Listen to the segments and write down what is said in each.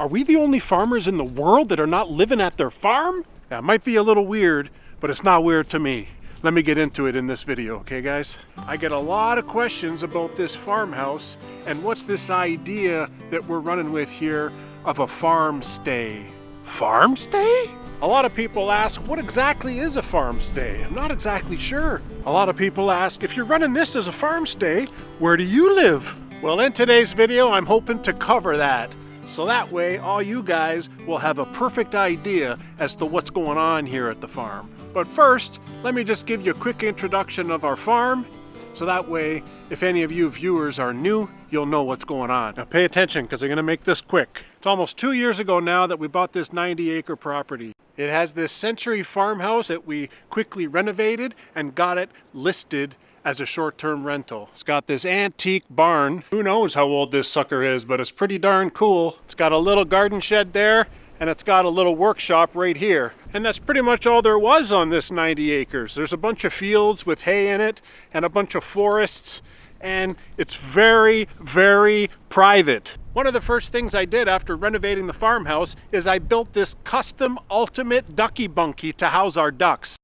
Are we the only farmers in the world that are not living at their farm? That might be a little weird, but it's not weird to me. Let me get into it in this video, okay guys? I get a lot of questions about this farmhouse and what's this idea that we're running with here of a farm stay. Farm stay? A lot of people ask, what exactly is a farm stay? I'm not exactly sure. A lot of people ask, if you're running this as a farm stay, where do you live? Well, in today's video, I'm hoping to cover that. So that way, all you guys will have a perfect idea as to what's going on here at the farm. But first, let me just give you a quick introduction of our farm. So that way, if any of you viewers are new, you'll know what's going on. Now pay attention, because I'm going to make this quick. It's almost 2 years ago now that we bought this 90-acre property. It has this century farmhouse that we quickly renovated and got it listed as a short-term rental. It's got this antique barn. Who knows how old this sucker is, but it's pretty darn cool. It's got a little garden shed there, and it's got a little workshop right here. And that's pretty much all there was on this 90 acres. There's a bunch of fields with hay in it and a bunch of forests, and it's very, very private. One of the first things I did after renovating the farmhouse is I built this custom ultimate ducky bunkie to house our ducks.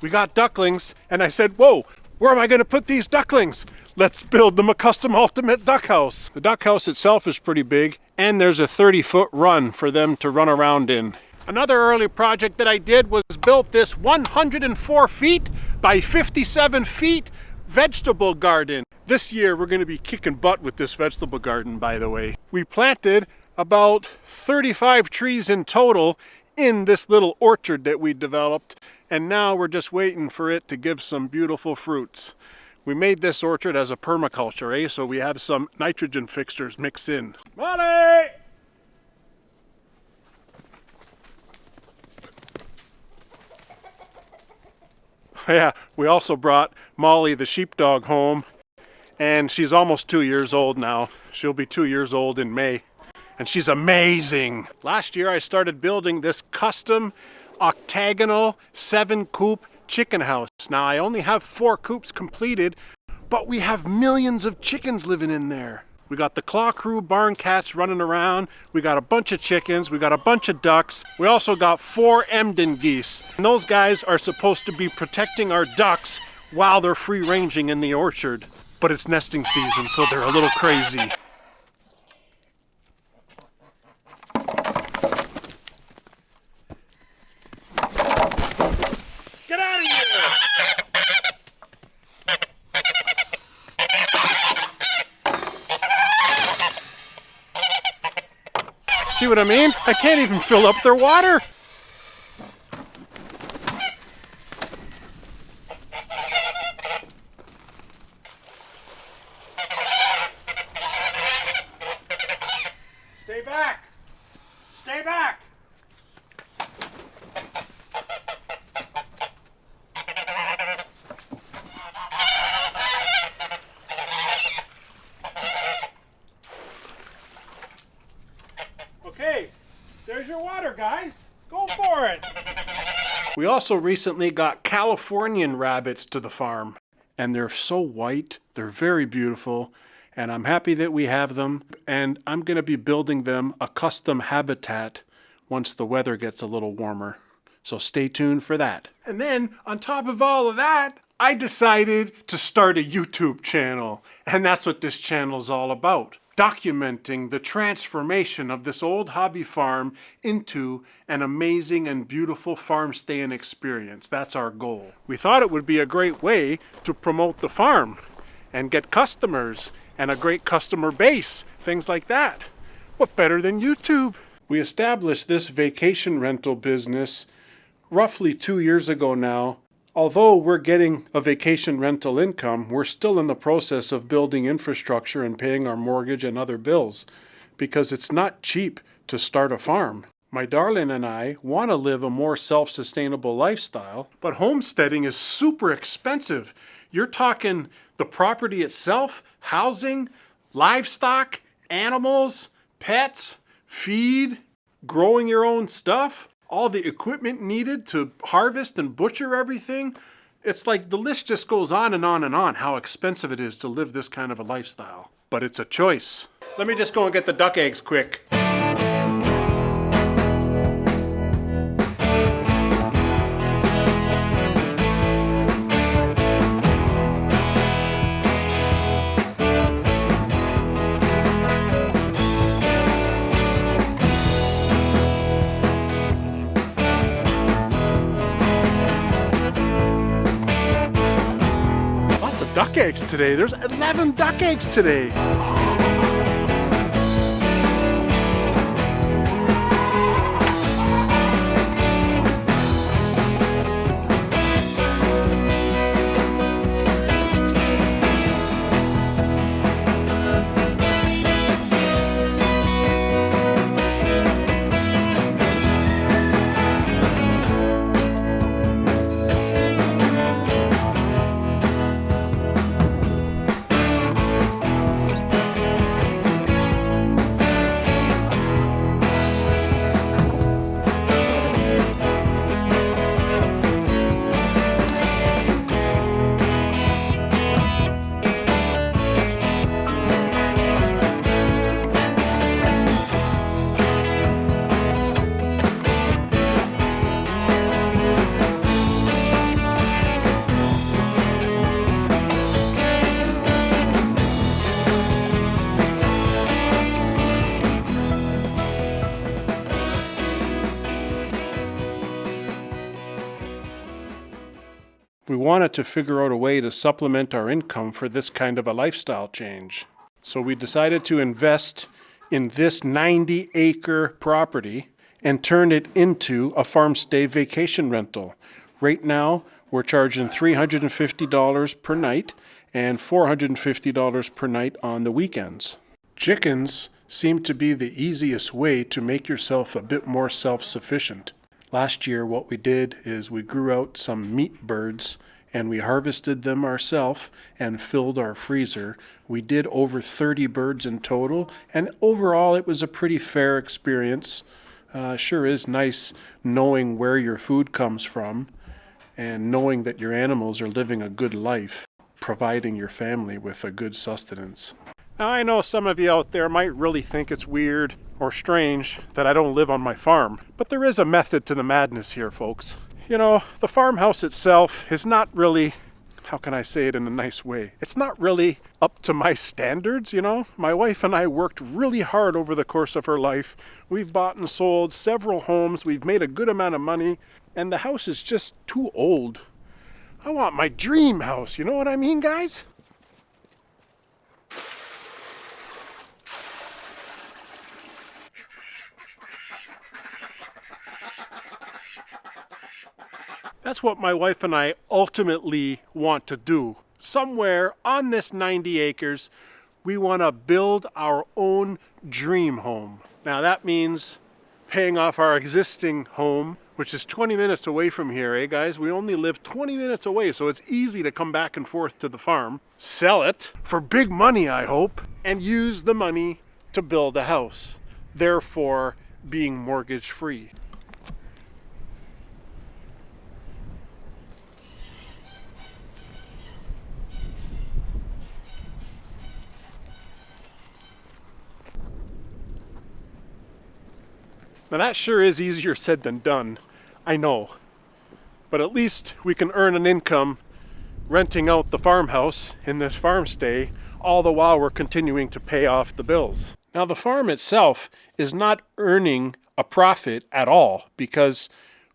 We got ducklings, and I said, whoa, where am I going to put these ducklings? Let's build them a custom ultimate duck house. The duck house itself is pretty big, and there's a 30-foot run for them to run around in. Another early project that I did was built this 104 feet by 57 feet vegetable garden. This year we're going to be kicking butt with this vegetable garden, by the way. We planted about 35 trees in total in this little orchard that we developed, and now we're just waiting for it to give some beautiful fruits. We made this orchard as a permaculture, so we have some nitrogen fixtures mixed in. Molly! Yeah, we also brought Molly the sheepdog home, and she's almost 2 years old now. She'll be 2 years old in May, and she's amazing. Last year I started building this custom octagonal 7-coop chicken house. Now I only have 4 coops completed, but we have millions of chickens living in there. We got the Claw Crew barn cats running around. We got a bunch of chickens. We got a bunch of ducks. We also got 4 Emden geese. And those guys are supposed to be protecting our ducks while they're free ranging in the orchard. But it's nesting season, so they're a little crazy. Get out of here! See what I mean? I can't even fill up their water. Stay back! Stay back! Okay, there's your water, guys. Go for it. We also recently got Californian rabbits to the farm, and they're so white, they're very beautiful, and I'm happy that we have them, and I'm going to be building them a custom habitat once the weather gets a little warmer. So stay tuned for that. And then, on top of all of that, I decided to start a YouTube channel, and that's what this channel is all about. Documenting the transformation of this old hobby farm into an amazing and beautiful farm staying experience. That's our goal. We thought it would be a great way to promote the farm and get customers and a great customer base, things like that. What better than YouTube? We established this vacation rental business roughly 2 years ago now. Although we're getting a vacation rental income, we're still in the process of building infrastructure and paying our mortgage and other bills, because it's not cheap to start a farm. My darling and I want to live a more self-sustainable lifestyle, but homesteading is super expensive. You're talking the property itself, housing, livestock, animals, pets, feed, growing your own stuff, all the equipment needed to harvest and butcher everything. It's like the list just goes on and on and on how expensive it is to live this kind of a lifestyle. But it's a choice. Let me just go and get the duck eggs quick. duck eggs today. There's 11 duck eggs today. We wanted to figure out a way to supplement our income for this kind of a lifestyle change. So we decided to invest in this 90-acre property and turn it into a farm stay vacation rental. Right now, we're charging $350 per night and $450 per night on the weekends. Chickens seem to be the easiest way to make yourself a bit more self-sufficient. Last year, what we did is we grew out some meat birds and we harvested them ourselves and filled our freezer. We did over 30 birds in total, and overall it was a pretty fair experience. Sure is nice knowing where your food comes from and knowing that your animals are living a good life, providing your family with a good sustenance. Now, I know some of you out there might really think it's weird or strange that I don't live on my farm, but there is a method to the madness here, folks. You know, the farmhouse itself is not really, how can I say it in a nice way? It's not really up to my standards, you know? My wife and I worked really hard over the course of her life. We've bought and sold several homes. We've made a good amount of money, and the house is just too old. I want my dream house, you know what I mean, guys? That's what my wife and I ultimately want to do. Somewhere on this 90 acres, we want to build our own dream home. Now that means paying off our existing home, which is 20 minutes away from here, eh guys? We only live 20 minutes away, so it's easy to come back and forth to the farm, sell it for big money, I hope, and use the money to build a house, therefore being mortgage free. Now that sure is easier said than done, I know. But at least we can earn an income renting out the farmhouse in this farm stay, all the while we're continuing to pay off the bills. Now the farm itself is not earning a profit at all because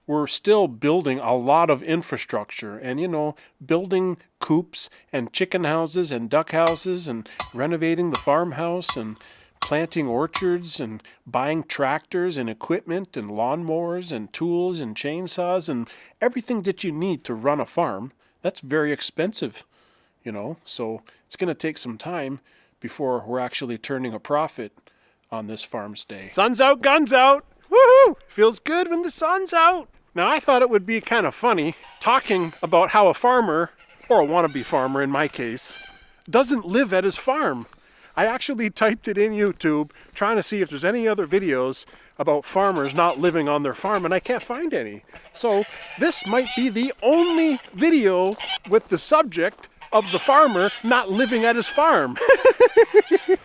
we're still building a lot of infrastructure and, you know, building coops and chicken houses and duck houses and renovating the farmhouse and planting orchards and buying tractors and equipment and lawnmowers and tools and chainsaws and everything that you need to run a farm. That's very expensive, you know, so it's going to take some time before we're actually turning a profit on this farm stay. Sun's out, guns out. Woohoo! Feels good when the sun's out. Now I thought it would be kind of funny talking about how a farmer, or a wannabe farmer in my case, doesn't live at his farm. I actually typed it in YouTube trying to see if there's any other videos about farmers not living on their farm, and I can't find any. So this might be the only video with the subject of the farmer not living at his farm.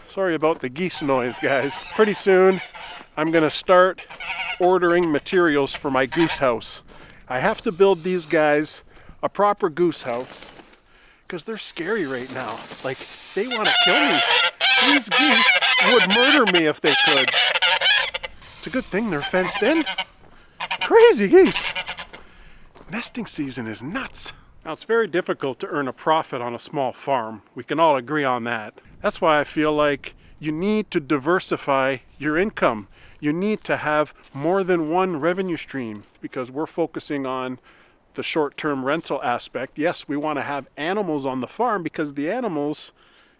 Sorry about the geese noise, guys. Pretty soon I'm gonna start ordering materials for my goose house. I have to build these guys a proper goose house because they're scary right now. Like, they want to kill me. These geese would murder me if they could. It's a good thing they're fenced in. Crazy geese. Nesting season is nuts. Now, it's very difficult to earn a profit on a small farm. We can all agree on that. That's why I feel like you need to diversify your income. You need to have more than one revenue stream, because we're focusing on the short-term rental aspect. Yes, we want to have animals on the farm because the animals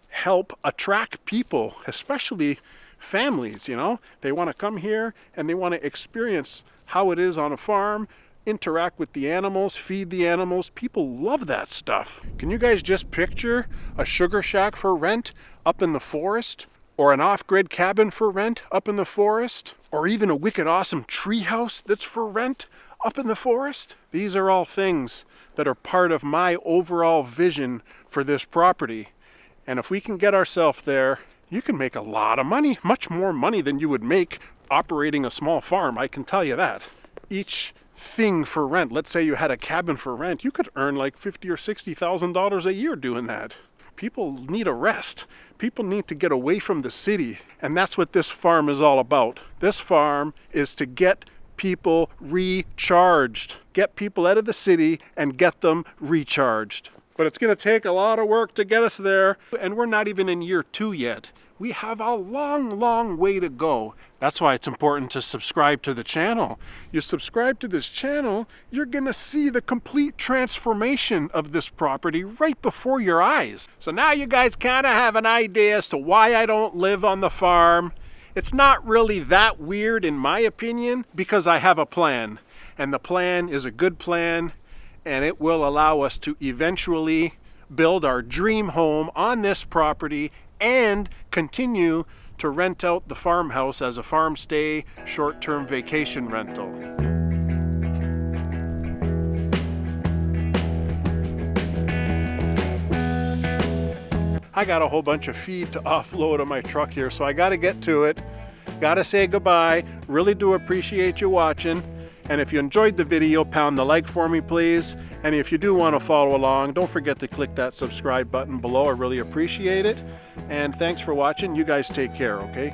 help attract people, especially families, you know. They want to come here and they want to experience how it is on a farm, interact with the animals, feed the animals. People love that stuff. Can you guys just picture a sugar shack for rent up in the forest? Or an off-grid cabin for rent up in the forest? Or even a wicked awesome tree house that's for rent up in the forest? These are all things that are part of my overall vision for this property. And if we can get ourselves there, you can make a lot of money, much more money than you would make operating a small farm, I can tell you that. Each thing for rent, let's say you had a cabin for rent, you could earn like $50,000 or $60,000 a year doing that. People need a rest. People need to get away from the city. And that's what this farm is all about. This farm is to get people recharged. Get people out of the city and get them recharged. But it's going to take a lot of work to get us there. And we're not even in year 2 yet. We have a long, long way to go. That's why it's important to subscribe to the channel. You subscribe to this channel, you're gonna see the complete transformation of this property right before your eyes. So now you guys kind of have an idea as to why I don't live on the farm. It's not really that weird in my opinion, because I have a plan. And the plan is a good plan, and it will allow us to eventually build our dream home on this property and continue to rent out the farmhouse as a farm stay, short-term vacation rental. I got a whole bunch of feed to offload on my truck here, so I gotta get to it. Gotta say goodbye. Really do appreciate you watching. And if you enjoyed the video, pound the like for me, please. And if you do want to follow along, don't forget to click that subscribe button below. I really appreciate it. And thanks for watching. You guys take care, okay?